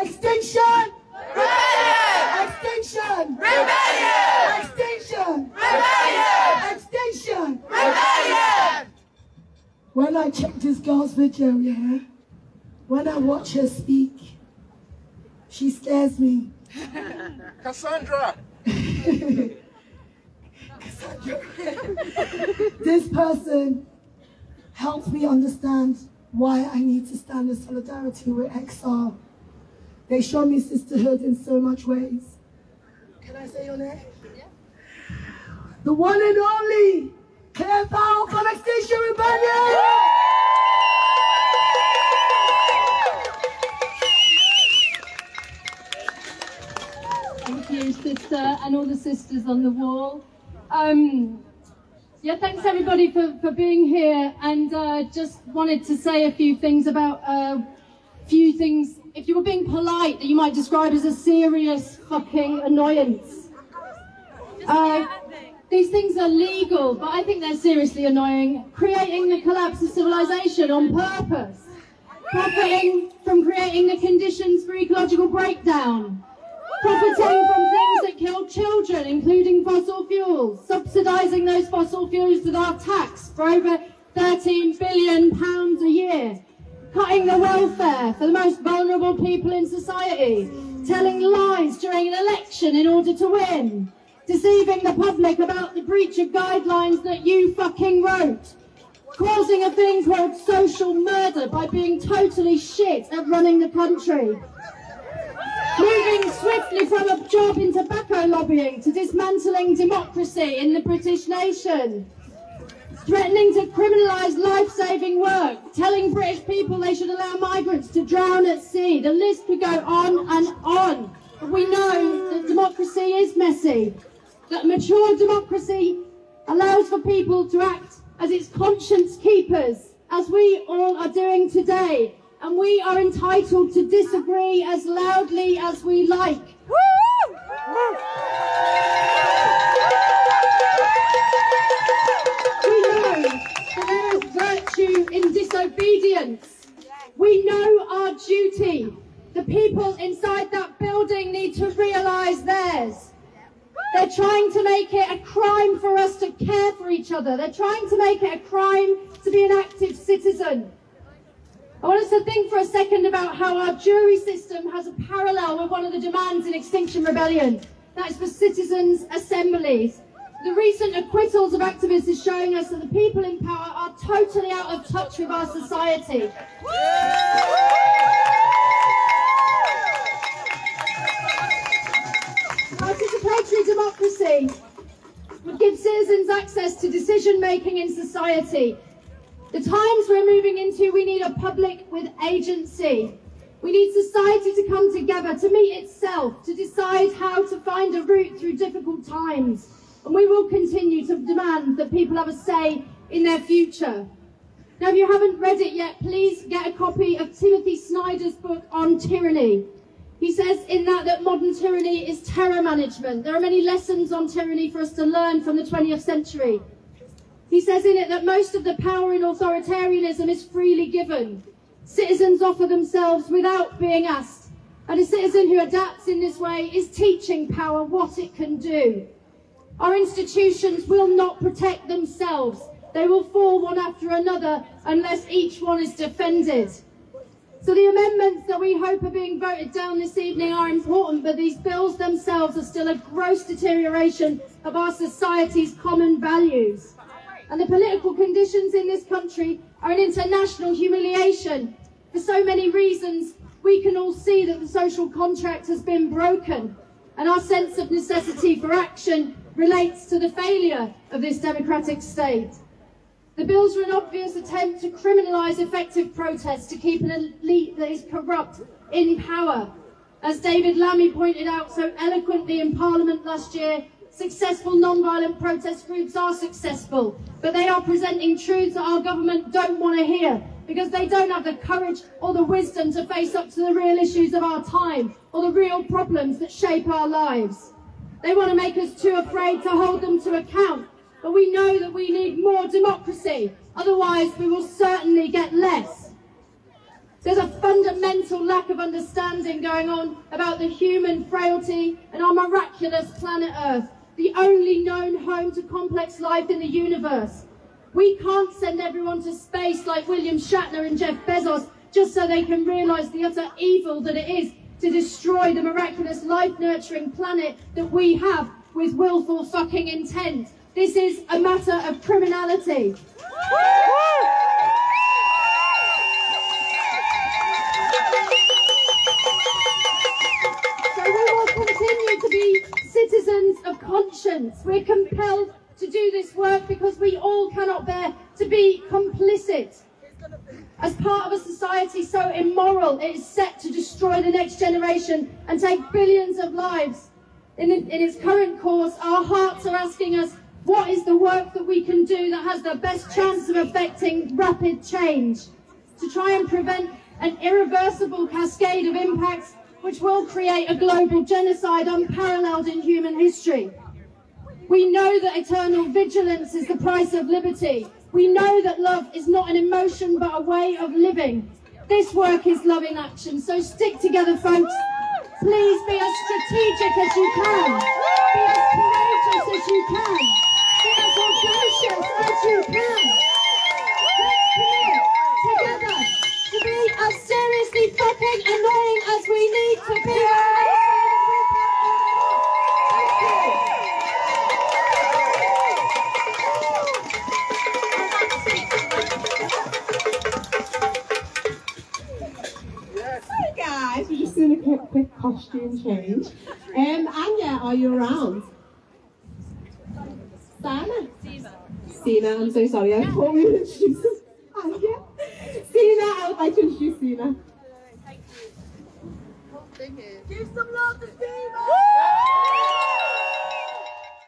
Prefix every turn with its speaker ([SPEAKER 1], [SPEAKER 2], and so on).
[SPEAKER 1] Extinction!
[SPEAKER 2] Rebellion!
[SPEAKER 1] Extinction!
[SPEAKER 2] Rebellion!
[SPEAKER 1] Extinction!
[SPEAKER 2] Rebellion!
[SPEAKER 1] Extinction!
[SPEAKER 2] Rebellion!
[SPEAKER 1] When I check this girl's video, yeah, when I watch her speak, she scares me.
[SPEAKER 2] Cassandra!
[SPEAKER 1] This person helps me understand why I need to stand in solidarity with XR. They show me sisterhood in so much ways. Can I say your name? Yeah. The one and only Claire Powell from Extinction Rebellion!
[SPEAKER 3] Thank you, sister, and all the sisters on the wall. Yeah, thanks everybody for being here, and just wanted to say a few things about if you were being polite, that you might describe as a serious fucking annoyance. These things are legal, but I think they're seriously annoying. Creating the collapse of civilization on purpose. Profiting from creating the conditions for ecological breakdown. Profiting from things that kill children, including fossil fuels. Subsidising those fossil fuels with our tax for over £13 billion a year. Cutting the welfare for the most vulnerable people in society. Telling lies during an election in order to win. Deceiving the public about the breach of guidelines that you fucking wrote. Causing a thing called social murder by being totally shit at running the country. Moving swiftly from a job in tobacco lobbying to dismantling democracy in the British nation. Threatening to criminalise life-saving work. Telling British people they should allow migrants to drown at sea. The list could go on and on. But we know that democracy is messy. That mature democracy allows for people to act as its conscience keepers, as we all are doing today. And we are entitled to disagree as loudly as we like. We know that there is virtue in disobedience. We know our duty. The people inside that building need to realise theirs. They're trying to make it a crime for us to care for each other. They're trying to make it a crime to be an active citizen. I want us to think for a second about how our jury system has a parallel with one of the demands in Extinction Rebellion. That is for citizens' assemblies. The recent acquittals of activists is showing us that the people in power are totally out of touch with our society. Participatory democracy would give citizens access to decision-making in society. The times we're moving into, we need a public with agency. We need society to come together, to meet itself, to decide how to find a route through difficult times. And we will continue to demand that people have a say in their future. Now, if you haven't read it yet, please get a copy of Timothy Snyder's book on tyranny. He says in that modern tyranny is terror management. There are many lessons on tyranny for us to learn from the 20th century. He says in it that most of the power in authoritarianism is freely given. Citizens offer themselves without being asked. And a citizen who adapts in this way is teaching power what it can do. Our institutions will not protect themselves. They will fall one after another unless each one is defended. So the amendments that we hope are being voted down this evening are important, but these bills themselves are still a gross deterioration of our society's common values. And the political conditions in this country are an international humiliation. For so many reasons, we can all see that the social contract has been broken, and our sense of necessity for action relates to the failure of this democratic state. The bills are an obvious attempt to criminalise effective protest, to keep an elite that is corrupt in power. As David Lammy pointed out so eloquently in Parliament last year, successful non-violent protest groups are successful, but they are presenting truths that our government don't want to hear, because they don't have the courage or the wisdom to face up to the real issues of our time, or the real problems that shape our lives. They want to make us too afraid to hold them to account, but we know that we need more democracy, otherwise we will certainly get less. There's a fundamental lack of understanding going on about the human frailty and our miraculous planet Earth, the only known home to complex life in the universe. We can't send everyone to space like William Shatner and Jeff Bezos just so they can realise the utter evil that it is to destroy the miraculous life-nurturing planet that we have with willful fucking intent. This is a matter of criminality. So we will continue to be citizens of conscience. We're compelled to do this work because we all cannot bear to be complicit as part of a society so immoral it is set to destroy the next generation and take billions of lives. In its current course, our hearts are asking us, what is the work that we can do that has the best chance of affecting rapid change to try and prevent an irreversible cascade of impacts which will create a global genocide unparalleled in human history? We know that eternal vigilance is the price of liberty. We know that love is not an emotion but a way of living. This work is love in action, so stick together, folks. Please be as strategic as you can. Be as courageous as you can. Be as audacious as you can. Let's commit together to be as seriously fucking annoying as we need to be.
[SPEAKER 4] We're just doing a quick costume change. Anya, are you around? Sana? Sina, I'm so sorry. I thought we would introduce Anya. Sina, I would like to introduce Sina.
[SPEAKER 2] Give some love to Sina!